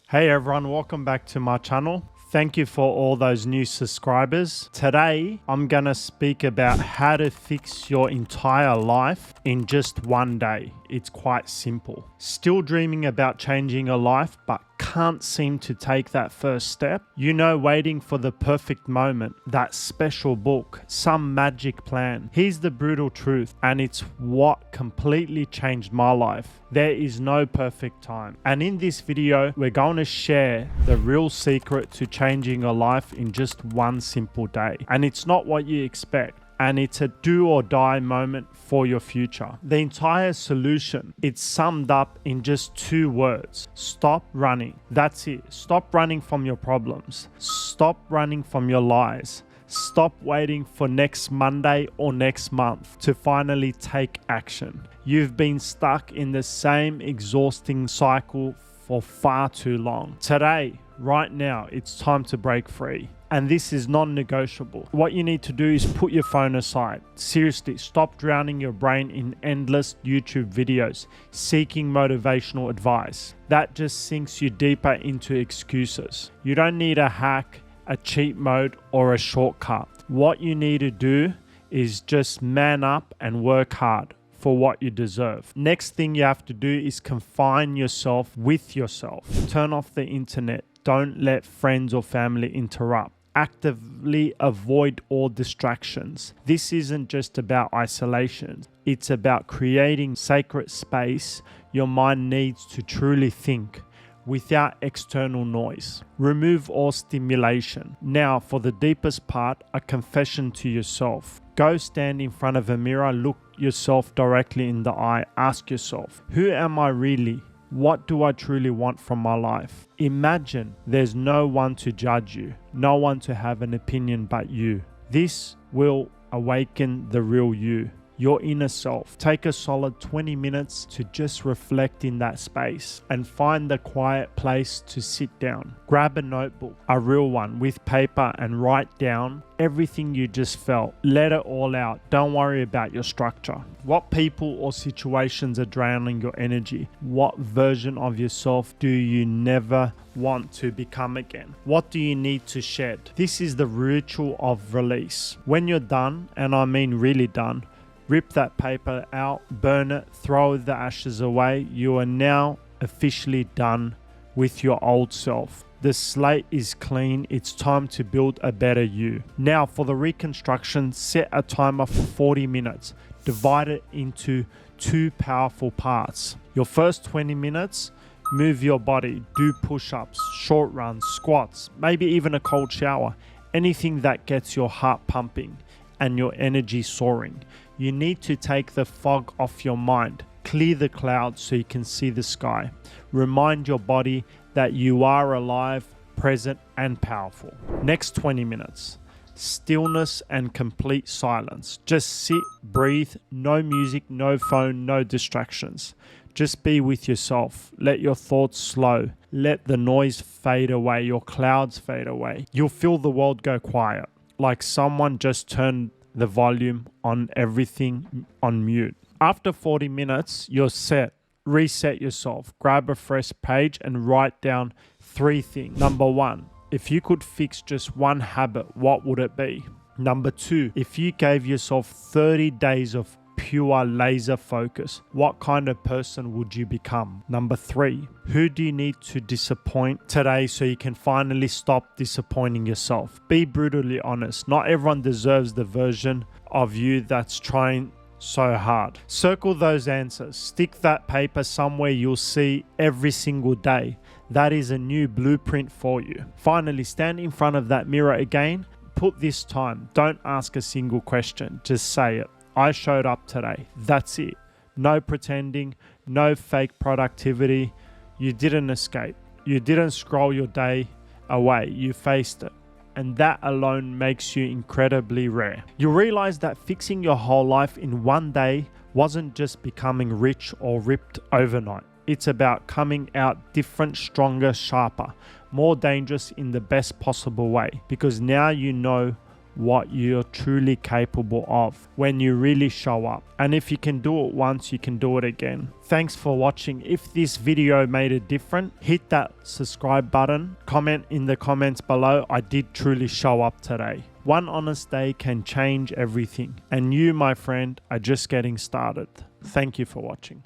Hey everyone, welcome back to my channel. Thank you for all those new subscribers. Today, I'm gonna speak about how to fix your entire life in just one day. It's quite simple. Still dreaming about changing your life, but can't seem to take that first step? You know, waiting for the perfect moment, that special book, some magic plan. Here's the brutal truth, and it's what completely changed my life. There is no perfect time. And in this video, we're going to share the real secret to changing your life in just one simple day. And it's not what you expect. And it's a do or die moment for your future. The entire solution, it's summed up in just 2 words. Stop running. That's it. Stop running from your problems. Stop running from your lies. Stop waiting for next Monday or next month to finally take action. You've been stuck in the same exhausting cycle for far too long. Today, right now, it's time to break free. And this is non-negotiable. What you need to do is put your phone aside. Seriously, stop drowning your brain in endless YouTube videos, seeking motivational advice. That just sinks you deeper into excuses. You don't need a hack, a cheat mode, or a shortcut. What you need to do is just man up and work hard for what you deserve. Next thing you have to do is confine yourself with yourself. Turn off the internet. Don't let friends or family interrupt. Actively avoid all distractions. This isn't just about isolation. It's about creating sacred space your mind needs to truly think without external noise. Remove all stimulation. Now, for the deepest part, a confession to yourself. Go stand in front of a mirror, look yourself directly in the eye, ask yourself, who am I really? What do I truly want from my life? Imagine there's no one to judge you, no one to have an opinion but you. This will awaken the real you, your inner self. Take a solid 20 minutes to just reflect in that space and find the quiet place to sit down. Grab a notebook, a real one with paper, and write down everything you just felt. Let it all out. Don't worry about your structure. What people or situations are draining your energy? What version of yourself do you never want to become again? What do you need to shed? This is the ritual of release. When you're done, and I mean really done, rip that paper out, burn it, throw the ashes away. You are now officially done with your old self. The slate is clean. It's time to build a better you. Now for the reconstruction, set a timer for 40 minutes. Divide it into 2 powerful parts. Your first 20 minutes, move your body, do push-ups, short runs, squats, maybe even a cold shower. Anything that gets your heart pumping and your energy soaring. You need to take the fog off your mind. Clear the clouds so you can see the sky. Remind your body that you are alive, present, and powerful. Next 20 minutes. Stillness and complete silence. Just sit, breathe, no music, no phone, no distractions. Just be with yourself. Let your thoughts slow. Let the noise fade away, your clouds fade away. You'll feel the world go quiet, like someone just turned the volume on everything on mute. After 40 minutes, you're set. Reset yourself. Grab a fresh page and write down 3 things. Number 1, if you could fix just one habit, what would it be? Number 2, if you gave yourself 30 days of pure laser focus, what kind of person would you become? Number 3, who do you need to disappoint today so you can finally stop disappointing yourself? Be brutally honest. Not everyone deserves the version of you that's trying so hard. Circle those answers. Stick that paper somewhere you'll see every single day. That is a new blueprint for you. Finally, stand in front of that mirror again. Put this time. Don't ask a single question. Just say it. I showed up today. That's it. No pretending, no fake productivity. You didn't escape. You didn't scroll your day away. You faced it. And that alone makes you incredibly rare. You realize that fixing your whole life in one day wasn't just becoming rich or ripped overnight. It's about coming out different, stronger, sharper, more dangerous in the best possible way. Because now you know what you're truly capable of when you really show up. And if you can do it once, you can do it again. Thanks for watching. If this video made a difference, hit that subscribe button. Comment in the comments below. I did truly show up today. One honest day can change everything. And you, my friend, are just getting started. Thank you for watching.